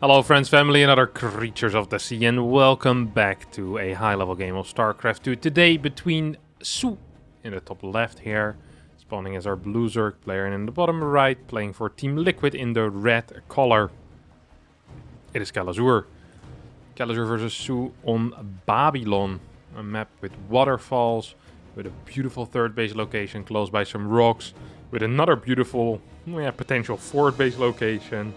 Hello friends, family and other creatures of the sea, and welcome back to a high-level game of StarCraft 2. Today between soO in the top left here, spawning as our blue Zerg player, and in the bottom right, playing for Team Liquid in the red color. It is Kelazhur. Kelazhur versus soO on Babylon, a map with waterfalls, with a beautiful third base location close by some rocks, with another beautiful potential fourth base location.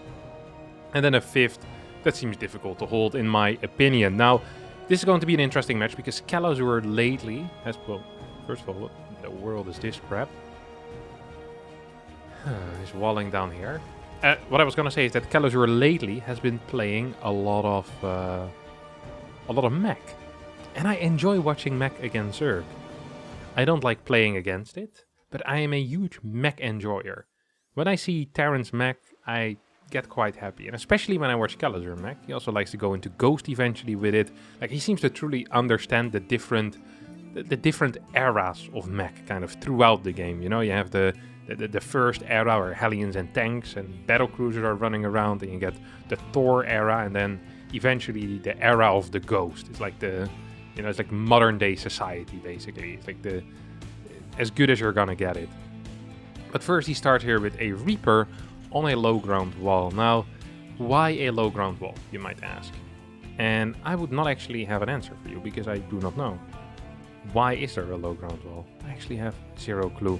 And then a fifth that seems difficult to hold, in my opinion. Now, this is going to be an interesting match because Kelazhur lately has... Well, first of all, what in the world is this crap? He's walling down here. What I was going to say is that Kelazhur lately has been playing a lot of mech. And I enjoy watching mech against Zerg. I don't like playing against it, but I am a huge mech enjoyer. When I see Terran's mech, I get quite happy, and especially when I watch Kelazhur mech. He also likes to go into Ghost eventually with it. Like, he seems to truly understand the different eras of mech kind of throughout the game. You know, you have the first era where Hellions and tanks and battle cruisers are running around, and you get the Thor era, and then eventually the era of the Ghost. It's like it's like modern day society basically. It's like as good as you're gonna get it. But first he starts here with a Reaper on a low ground wall. Now, why a low ground wall, you might ask? And I would not actually have an answer for you because I do not know. Why is there a low ground wall? I actually have zero clue.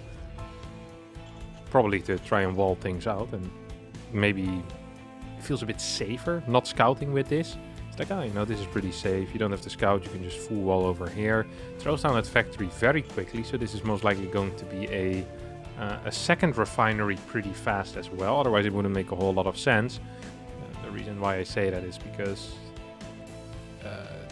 Probably to try and wall things out, and maybe it feels a bit safer not scouting with this. It's like, this is pretty safe. You don't have to scout, you can just full wall over here. Throws down that factory very quickly, so this is most likely going to be a second refinery pretty fast as well, otherwise it wouldn't make a whole lot of sense. The reason why I say that is because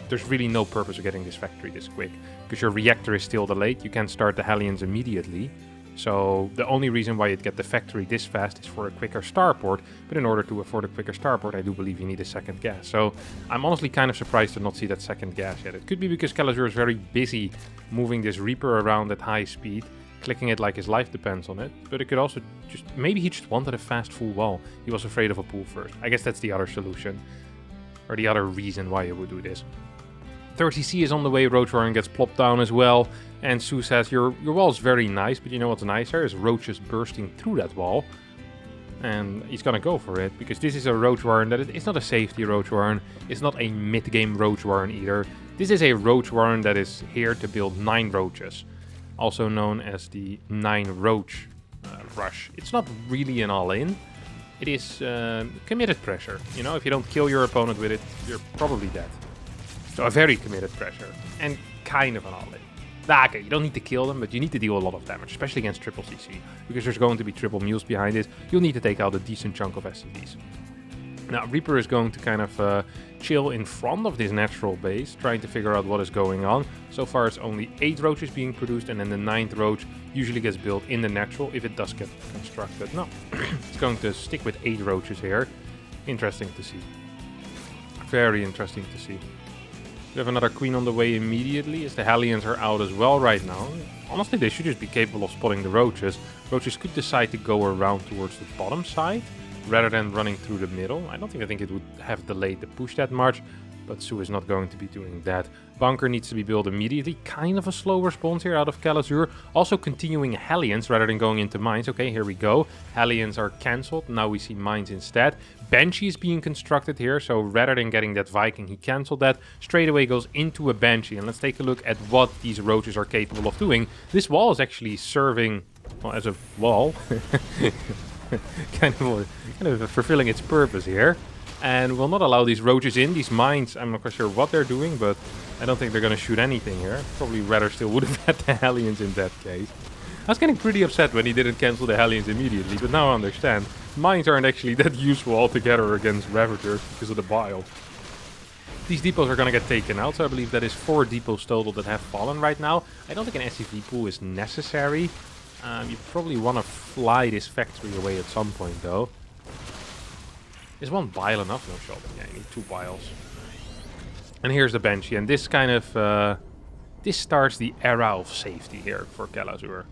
there's really no purpose of getting this factory this quick, because your reactor is still delayed. You can't start the Hellions immediately, so the only reason why you'd get the factory this fast is for a quicker starport, but in order to afford a quicker starport, I do believe you need a second gas. So I'm honestly kind of surprised to not see that second gas yet. It could be because Kelazhur is very busy moving this Reaper around at high speed, clicking it like his life depends on it, but it could also maybe he just wanted a fast full wall. He was afraid of a pull first. I guess that's the other solution, or the other reason why he would do this. 30C is on the way. Roach Warren gets plopped down as well, and soO says, your wall is very nice, but you know what's nicer is Roaches bursting through that wall. And he's gonna go for it, because this is a Roach Warren it's not a safety Roach Warren, it's not a mid-game Roach Warren either. This is a Roach Warren that is here to build 9 Roaches. Also known as the 9 Roach rush. It's not really an all-in. It is committed pressure. You know, if you don't kill your opponent with it, you're probably dead. So a very committed pressure. And kind of an all-in. Okay, you don't need to kill them, but you need to deal a lot of damage, especially against triple CC. Because there's going to be triple mules behind it. You'll need to take out a decent chunk of SCVs. Now, Reaper is going to kind of chill in front of this natural base, trying to figure out what is going on. So far, it's only 8 Roaches being produced, and then the 9th Roach usually gets built in the natural, if it does get constructed. No, it's going to stick with 8 Roaches here. Interesting to see. Very interesting to see. We have another Queen on the way immediately, as the Hellions are out as well right now. Honestly, they should just be capable of spotting the Roaches. Roaches could decide to go around towards the bottom side, rather than running through the middle. I think it would have delayed the push that much, but soO is not going to be doing that. Bunker needs to be built immediately. Kind of a slow response here out of Kelazhur. Also continuing Hellions rather than going into mines. Okay, here we go. Hellions are cancelled. Now we see mines instead. Banshee is being constructed here, so rather than getting that Viking, he cancelled that. Straight away goes into a Banshee, and let's take a look at what these Roaches are capable of doing. This wall is actually serving, well, as a wall. kind of fulfilling its purpose here, and will not allow these Roaches in. These mines, I'm not quite sure what they're doing, but I don't think they're going to shoot anything here. Probably rather still would have had the Hellions in that case. I was getting pretty upset when he didn't cancel the Hellions immediately, but now I understand. Mines aren't actually that useful altogether against Ravagers because of the bile. These depots are going to get taken out, so I believe that is 4 depots total that have fallen right now. I don't think an SCV pool is necessary. You probably want to fly this factory away at some point, though. Is 1 bile enough? No shot. Yeah, you need 2 biles. And here's the Banshee, and this kind of... this starts the era of safety here for Kelazhur.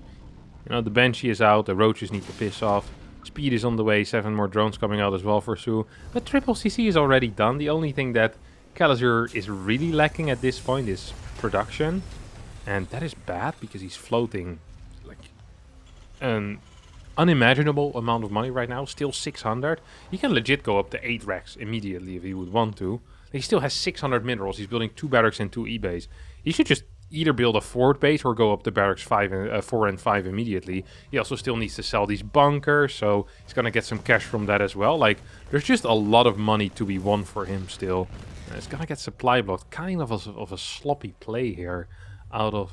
You know, the Banshee is out, the Roaches need to piss off. Speed is on the way, 7 more drones coming out as well for soO. But triple CC is already done. The only thing that Kelazhur is really lacking at this point is production. And that is bad because he's floating like an unimaginable amount of money right now. Still 600. He can legit go up to 8 racks immediately if he would want to. He still has 600 minerals. He's building 2 barracks and 2 E-bays. He should just either build a forward base or go up to barracks 4 and 5 immediately. He also still needs to sell these bunkers, so he's gonna get some cash from that as well. Like, there's just a lot of money to be won for him still. And it's gonna get supply blocked. Kind of a sloppy play here out of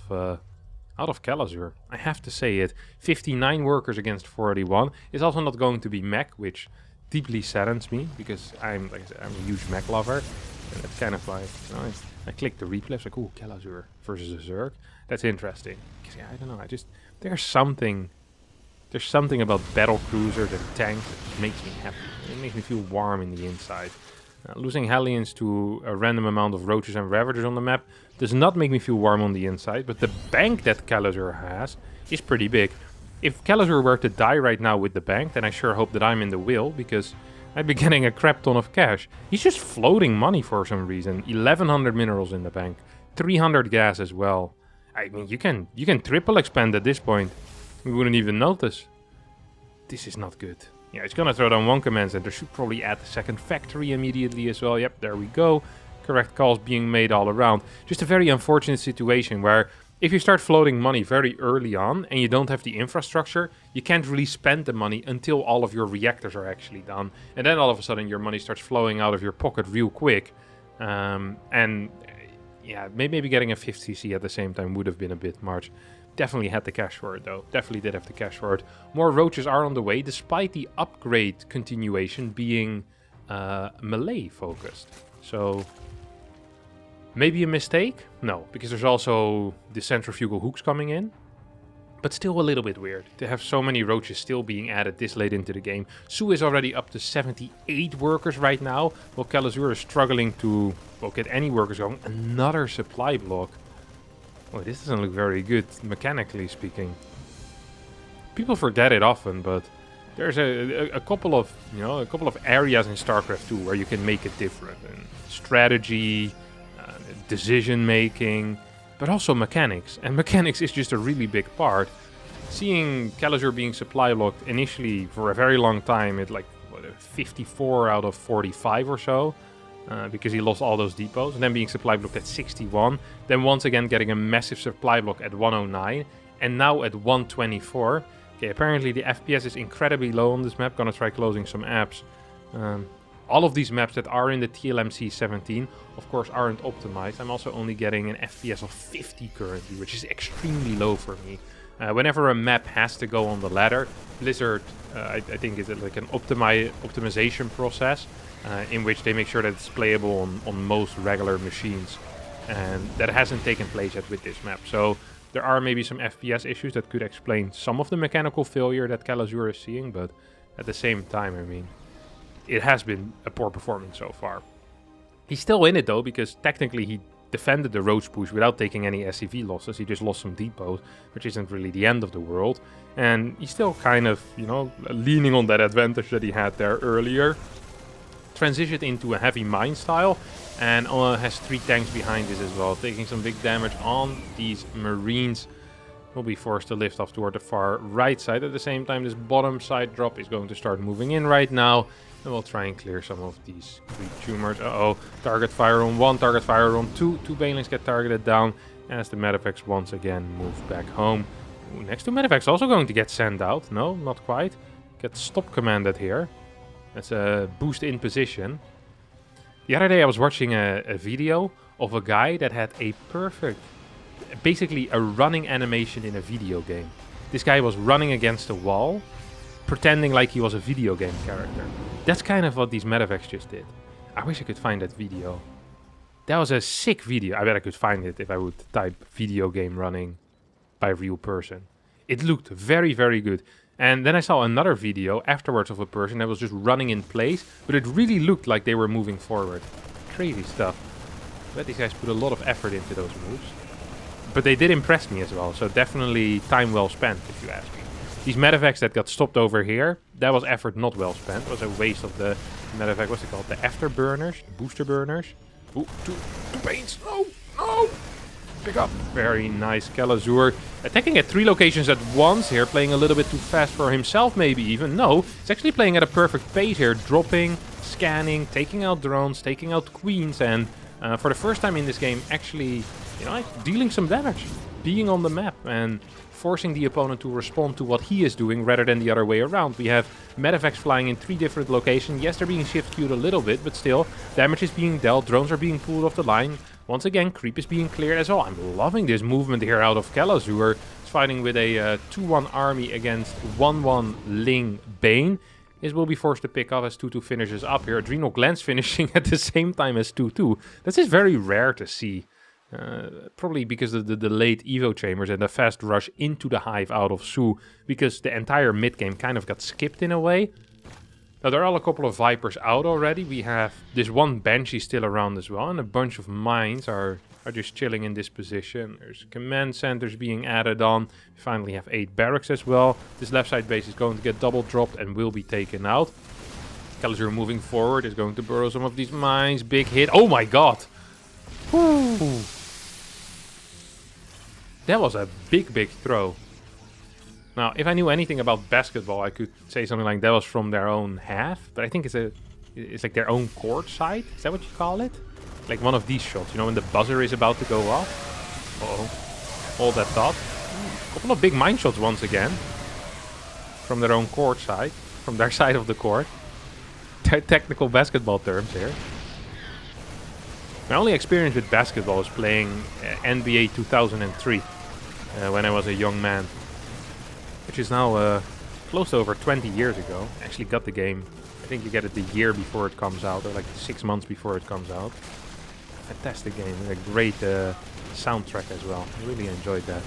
Kelazhur. I have to say it. 59 workers against 41 is also not going to be mech, which deeply saddens me because I'm a huge mech lover, and that's kind of why I clicked the replay. It's like, ooh, Kelazhur versus a Zerg. That's interesting. Because, yeah, I don't know. There's something about battle cruisers and tanks that just makes me happy. It makes me feel warm in the inside. Losing Hellions to a random amount of Roaches and Ravagers on the map does not make me feel warm on the inside, but the bank that Kelazhur has is pretty big. If Kelazhur were to die right now with the bank, then I sure hope that I'm in the wheel, because I'd be getting a crap ton of cash. He's just floating money for some reason. 1100 minerals in the bank, 300 gas as well. I mean, you can triple expand at this point. We wouldn't even notice. This is not good. Yeah, it's gonna throw down 1 command center. Should probably add the 2nd factory immediately as well. Yep, there we go. Correct calls being made all around. Just a very unfortunate situation where if you start floating money very early on and you don't have the infrastructure, you can't really spend the money until all of your reactors are actually done. And then all of a sudden your money starts flowing out of your pocket real quick. And yeah, maybe getting a 5th CC at the same time would have been a bit much. Definitely had the cash for it though. Definitely did have the cash for it. More Roaches are on the way, despite the upgrade continuation being melee focused. So maybe a mistake? No, because there's also the centrifugal hooks coming in. But still a little bit weird to have so many Roaches still being added this late into the game. soO is already up to 78 workers right now, while Kelazhur is struggling to get any workers going. Another supply block. Oh, this doesn't look very good, mechanically speaking. People forget it often, but there's a couple of areas in StarCraft 2 where you can make it different. And strategy, decision making, but also mechanics. And mechanics is just a really big part. Seeing Kelazhur being supply locked initially for a very long time at like 54 out of 45 or so. Because he lost all those depots, and then being supply blocked at 61, then once again getting a massive supply block at 109, and now at 124. Okay, apparently the FPS is incredibly low on this map. Gonna try closing some apps. All of these maps that are in the TLMC 17, of course, aren't optimized. I'm also only getting an FPS of 50 currently, which is extremely low for me. Whenever a map has to go on the ladder, Blizzard, I think, is like an optimization process. In which they make sure that it's playable on most regular machines. And that hasn't taken place yet with this map. So there are maybe some FPS issues that could explain some of the mechanical failure that Kelazhur is seeing. But at the same time, I mean, it has been a poor performance so far. He's still in it though, because technically he defended the Roach push without taking any SCV losses. He just lost some depots, which isn't really the end of the world. And he's still kind of, leaning on that advantage that he had there earlier. Transitioned into a heavy mine style and has 3 tanks behind this as well, taking some big damage on these Marines. Will be forced to lift off toward the far right side. At the same time, this bottom side drop is going to start moving in right now, and we'll try and clear some of these creep tumors. Target fire on 1, target fire on 2. 2 Banelings get targeted down as the Medivacs once again move back home. Ooh, next to Medivacs also going to get sent out. No, not quite. Get stop commanded here. That's a boost in position. The other day I was watching a video of a guy that had a perfect, basically a running animation in a video game. This guy was running against a wall, pretending like he was a video game character. That's kind of what these Medivacs just did. I wish I could find that video. That was a sick video. I bet I could find it if I would type video game running by a real person. It looked very, very good. And then I saw another video afterwards of a person that was just running in place, but it really looked like they were moving forward. Crazy stuff. I bet these guys put a lot of effort into those moves. But they did impress me as well, so definitely time well spent, if you ask me. These medevacs that got stopped over here, that was effort not well spent. It was a waste of the medevac, what's it called? The afterburners, the booster burners. Ooh, two paints. No, no. Pick up. Very nice. Kelazhur attacking at 3 locations at once here, playing a little bit too fast for himself maybe even. No, he's actually playing at a perfect pace here, dropping, scanning, taking out drones, taking out queens, and for the first time in this game actually, you know, dealing some damage, being on the map and forcing the opponent to respond to what he is doing rather than the other way around. We have medevacs flying in 3 different locations. Yes, they're being shift queued a little bit, but still, damage is being dealt, drones are being pulled off the line. Once again, creep is being cleared as well. I'm loving this movement here out of Kelazhur. He's fighting with a 2-1 army against 1-1 Ling Bane. This will be forced to pick up as 2-2 finishes up here. Adrenal Glands finishing at the same time as 2-2. This is very rare to see. Probably because of the delayed Evo chambers and the fast rush into the hive out of soO, because the entire mid game kind of got skipped in a way. Now there are a couple of Vipers out already. We have this one Banshee still around as well, and a bunch of mines are just chilling in this position. There's command centers being added on. We finally have 8 barracks as well. This left side base is going to get double dropped and will be taken out. Kelazhur moving forward is going to burrow some of these mines. Big hit. Oh my god! Woo. That was a big throw. Now, if I knew anything about basketball, I could say something like that was from their own half. But I think it's like their own court side. Is that what you call it? Like one of these shots, you know, when the buzzer is about to go off. Uh-oh. Hold that thought. A couple of big mine shots once again. From their own court side. From their side of the court. Technical basketball terms here. My only experience with basketball is playing NBA 2003. When I was a young man. Which is now close to over 20 years ago. I actually got the game. I think you get it the year before it comes out, or like 6 months before it comes out. Fantastic game. A great soundtrack as well. I really enjoyed that.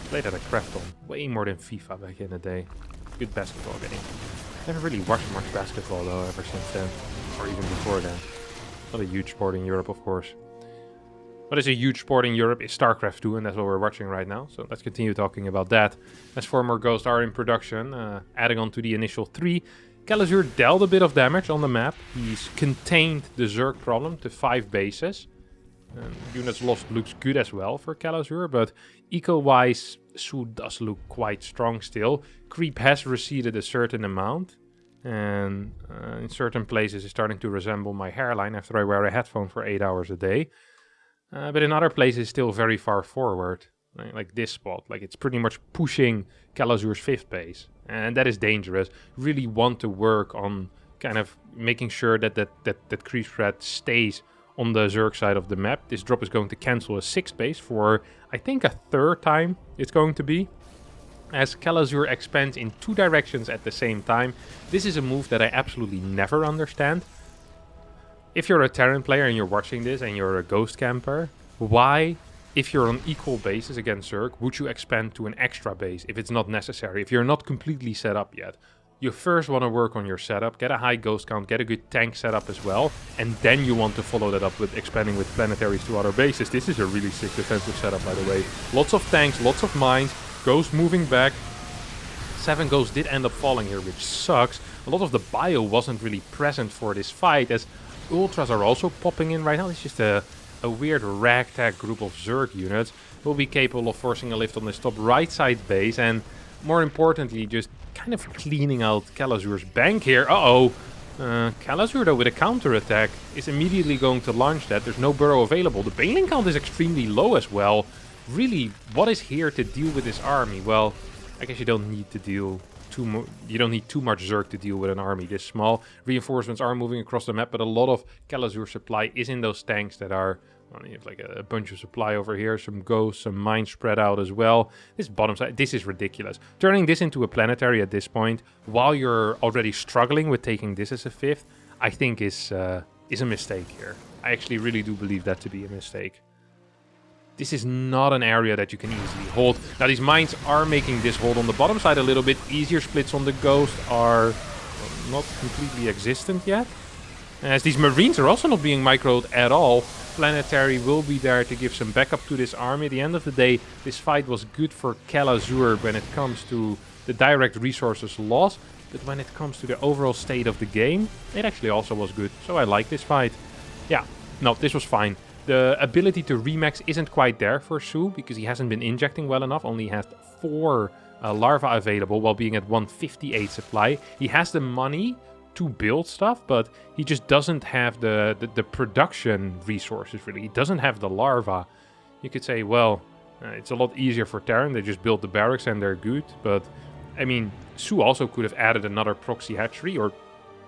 Played at a Krafton. Way more than FIFA back in the day. Good basketball game. Never really watched much basketball though ever since then. Or even before then. Not a huge sport in Europe, of course. What is a huge sport in Europe is StarCraft 2, and that's what we're watching right now. So let's continue talking about that. As 4 more Ghosts are in production, adding on to the initial 3. Kelazhur dealt a bit of damage on the map. He's contained the Zerg problem to 5 bases. Units lost looks good as well for Kelazhur, but eco-wise, soO does look quite strong still. Creep has receded a certain amount. And in certain places it's starting to resemble my hairline after I wear a headphone for 8 hours a day. But in other places still very far forward, like this spot. Like it's pretty much pushing Kelazhur's 5th base. And that is dangerous. Really want to work on kind of making sure that creep spread stays on the Zerg side of the map. This drop is going to cancel a 6th base for, I think, a 3rd time it's going to be. As Kelazhur expands in 2 directions at the same time. This is a move that I absolutely never understand. If you're a Terran player and you're watching this and you're a Ghost camper, why, if you're on equal bases against Zerg, would you expand to an extra base if it's not necessary, if you're not completely set up yet? You first want to work on your setup, get a high Ghost count, get a good tank setup as well, and then you want to follow that up with expanding with planetaries to other bases. This is a really sick defensive setup, by the way. Lots of tanks, lots of mines, Ghost moving back. 7 Ghosts did end up falling here, which sucks. A lot of the bio wasn't really present for this fight, as Ultras are also popping in right now. It's just a weird ragtag group of Zerg units. Will be capable of forcing a lift on this top right side base, and more importantly, just kind of cleaning out Kelazhur's bank here. Uh-oh. Kelazhur, though, with a counter-attack, is immediately going to launch that. There's no burrow available. The Baneling count is extremely low as well. Really, what is here to deal with this army? Well, I guess you don't need to deal you don't need too much Zerg to deal with an army this small. Reinforcements are moving across the map, but a lot of Kelazhur supply is in those tanks that are... Well, you have like a bunch of supply over here, some Ghosts, some mines spread out as well. This bottom side, this is ridiculous. Turning this into a planetary at this point, while you're already struggling with taking this as a 5th, I think is a mistake here. I actually really do believe that to be a mistake. This is not an area that you can easily hold. Now, these mines are making this hold on the bottom side a little bit easier. Splits on the Ghost are not completely existent yet. As these Marines are also not being microed at all. Planetary will be there to give some backup to this army. At the end of the day, this fight was good for Kelazhur when it comes to the direct resources loss, but when it comes to the overall state of the game, it actually also was good. So I like this fight. Yeah, no, this was fine. The ability to remax isn't quite there for soO because he hasn't been injecting well enough. Only has 4 larva available while being at 158 supply. He has the money to build stuff, but he just doesn't have the production resources, really. He doesn't have the larva. You could say, well, it's a lot easier for Terran. They just build the barracks and they're good. But, I mean, soO also could have added another proxy hatchery, or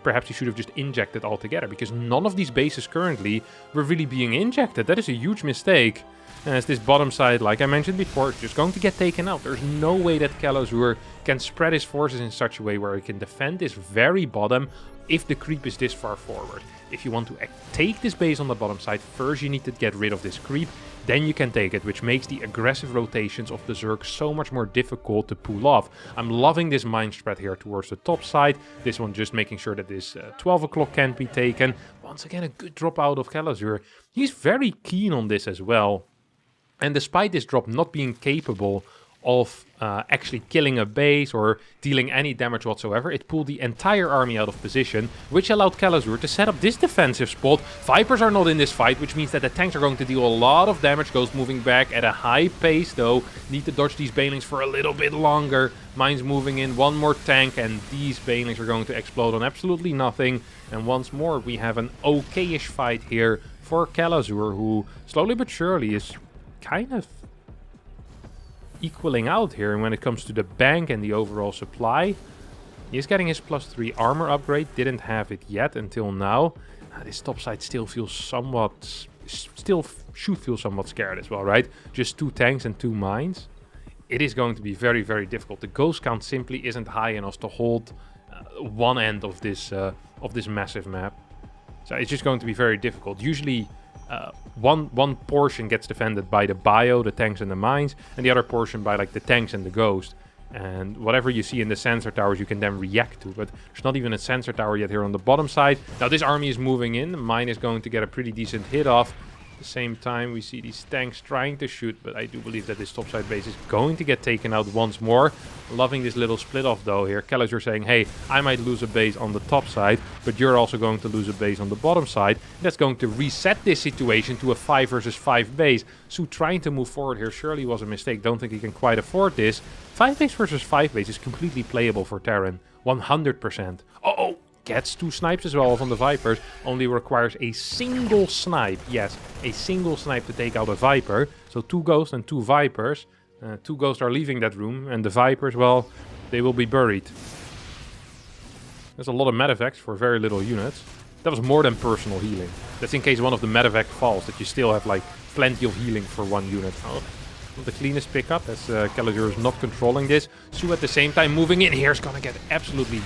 perhaps he should have just injected altogether, because none of these bases currently were really being injected. That is a huge mistake. As this bottom side, like I mentioned before, is just going to get taken out. There's no way that Kelazhur can spread his forces in such a way where he can defend this very bottom if the creep is this far forward. If you want to take this base on the bottom side, first you need to get rid of this creep, then you can take it, which makes the aggressive rotations of the Zerg so much more difficult to pull off. I'm loving this mine spread here towards the top side. This one just making sure that this 12 o'clock can't be taken. Once again, a good drop out of Kelazhur. He's very keen on this as well. And despite this drop not being capable of actually killing a base or dealing any damage whatsoever, it pulled the entire army out of position, which allowed Kelazhur to set up this defensive spot. Vipers are not in this fight, which means that the tanks are going to deal a lot of damage. Ghost moving back at a high pace, though. Need to dodge these banelings for a little bit longer. Mines moving in, one more tank, and these banelings are going to explode on absolutely nothing. And once more, we have an okay-ish fight here for Kelazhur, who slowly but surely is kind of equaling out here. And when it comes to the bank and the overall supply, he's getting his +3 armor upgrade. Didn't have it yet until now. This top side still feels somewhat, should feel somewhat scared as well, right? Just 2 tanks and 2 mines. It is going to be very, very difficult. The ghost count simply isn't high enough to hold one end of this massive map. So it's just going to be very difficult. Usually one portion gets defended by the bio, the tanks and the mines, and the other portion by like the tanks and the ghost. And whatever you see in the sensor towers you can then react to, but there's not even a sensor tower yet here on the bottom side. Now this army is moving in, the mine is going to get a pretty decent hit off. At the same time we see these tanks trying to shoot, but I do believe that this topside base is going to get taken out once more. Loving this little split off though here. Kelazhur saying, hey, I might lose a base on the top side, but you're also going to lose a base on the bottom side. That's going to reset this situation to a 5 versus 5 base. soO trying to move forward here surely was a mistake. Don't think he can quite afford this. 5 base versus 5 base is completely playable for Terran. 100%. Oh! Gets 2 snipes as well from the Vipers. Only requires a single snipe. Yes, a single snipe to take out a Viper. So 2 ghosts and 2 Vipers. 2 ghosts are leaving that room. And the Vipers, well, they will be buried. There's a lot of medevacs for very little units. That was more than personal healing. That's in case one of the medevac falls, that you still have like plenty of healing for 1 unit. Oh, the cleanest pickup as Kelazhur is not controlling this. soO at the same time moving in here is gonna get absolutely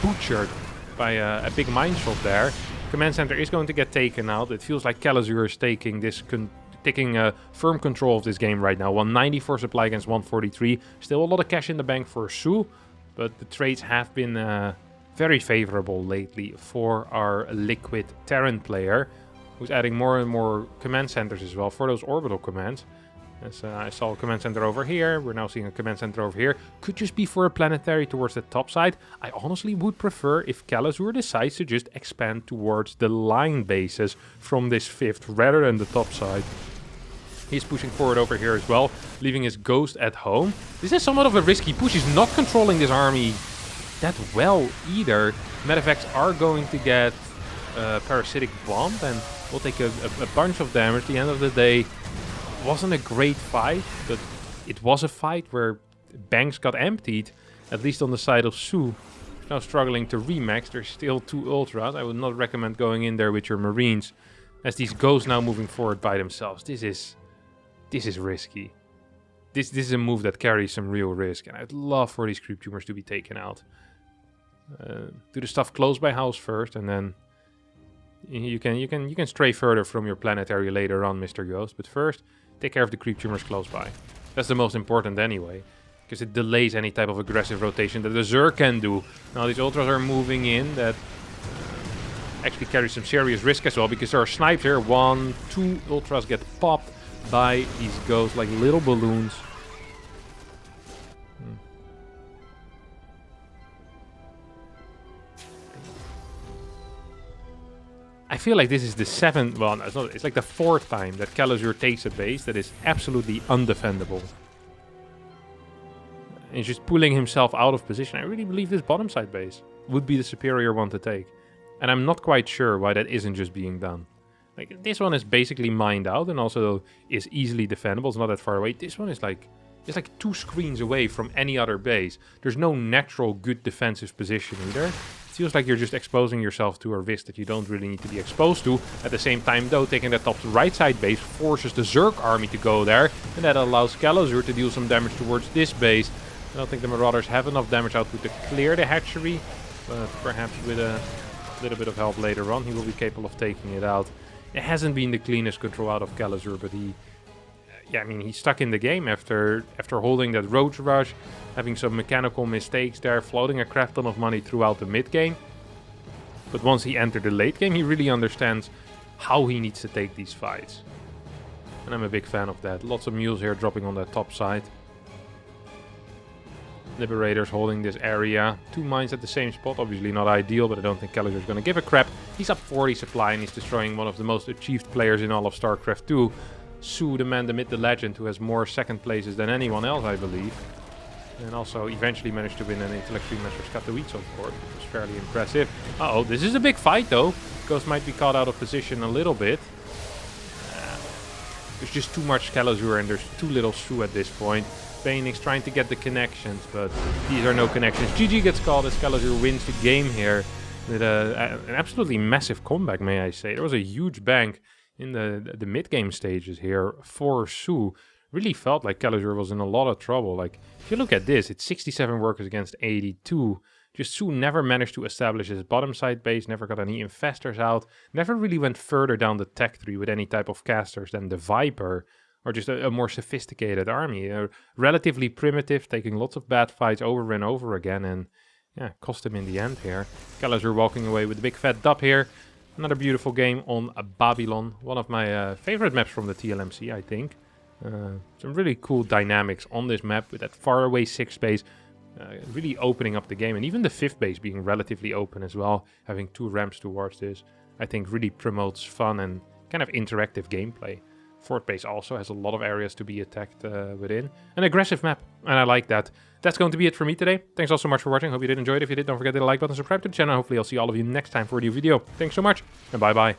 butchered by a big mine shot there. Command center is going to get taken out. It feels like Kelazhur is taking firm control of this game right now. 194 supply against 143. Still a lot of cash in the bank for soO, but the trades have been very favorable lately for our liquid Terran player, who's adding more and more command centers as well for those orbital commands. As I saw a command center over here, we're now seeing a command center over here. Could just be for a planetary towards the top side. I honestly would prefer if Kelazhur decides to just expand towards the line bases from this 5th rather than the top side. He's pushing forward over here as well, leaving his ghost at home. This is somewhat of a risky push. He's not controlling this army that well either. Medevacs are going to get parasitic bombed and will take a bunch of damage. At the end of the day, wasn't a great fight, but it was a fight where banks got emptied, at least on the side of soO. Now struggling to remax. There's still 2 ultras. I would not recommend going in there with your marines, as these ghosts now moving forward by themselves. This is risky. This is a move that carries some real risk, and I'd love for these creep tumors to be taken out. Do the stuff close by house first, and then you can stray further from your planetary later on, Mr. Ghost. But first, take care of the creep tumors close by. That's the most important anyway, because it delays any type of aggressive rotation that the Zerg can do. Now these ultras are moving in, that actually carries some serious risk as well, because there are snipes here. 1, 2 ultras get popped by these ghosts like little balloons. I feel like this is the seventh, well, no, it's like the fourth time that Kelazhur takes a base that is absolutely undefendable. And he's just pulling himself out of position. I really believe this bottom side base would be the superior one to take. And I'm not quite sure why that isn't just being done. Like, this one is basically mined out and also is easily defendable. It's not that far away. This one is like, it's like 2 screens away from any other base. There's no natural good defensive position either. It feels like you're just exposing yourself to a risk that you don't really need to be exposed to. At the same time, though, taking that top right side base forces the Zerg army to go there. And that allows Kelazhur to deal some damage towards this base. I don't think the Marauders have enough damage output to clear the hatchery. But perhaps with a little bit of help later on, he will be capable of taking it out. It hasn't been the cleanest control out of Kelazhur, but he... yeah, I mean, he's stuck in the game after holding that Roach rush, having some mechanical mistakes there, floating a crap ton of money throughout the mid game. But once he entered the late game, he really understands how he needs to take these fights. And I'm a big fan of that. Lots of mules here dropping on that top side. Liberators holding this area. 2 mines at the same spot, obviously not ideal, but I don't think Kelazhur is going to give a crap. He's up 40 supply and he's destroying one of the most achieved players in all of StarCraft 2. soO, the man, the myth, the legend, who has more second places than anyone else, I believe. And also eventually managed to win an Intellect 3 Masters Katowice, of course, which was fairly impressive. Uh-oh, this is a big fight, though. Ghost might be caught out of position a little bit. There's just too much Kelazhur and there's too little soO at this point. Phoenix trying to get the connections, but these are no connections. GG gets called as Kelazhur wins the game here. With an absolutely massive comeback, may I say. There was a huge bank in the mid-game stages here for soO. Really felt like Kelazhur was in a lot of trouble. Like, if you look at this, it's 67 workers against 82. Just soO never managed to establish his bottom side base, never got any infestors out, never really went further down the tech tree with any type of casters than the Viper, or just a more sophisticated army. Relatively primitive, taking lots of bad fights over and over again, and yeah, cost him in the end here. Kelazhur walking away with a big fat dub here. Another beautiful game on Babylon. One of my favorite maps from the TLMC, I think. Some really cool dynamics on this map with that faraway 6th base. Really opening up the game. And even the 5th base being relatively open as well. Having 2 ramps towards this, I think really promotes fun and kind of interactive gameplay. 4th base also has a lot of areas to be attacked within. An aggressive map, and I like that. That's going to be it for me today. Thanks all so much for watching. Hope you did enjoy it. If you did, don't forget to hit the like button, subscribe to the channel. Hopefully I'll see all of you next time for a new video. Thanks so much, and bye-bye.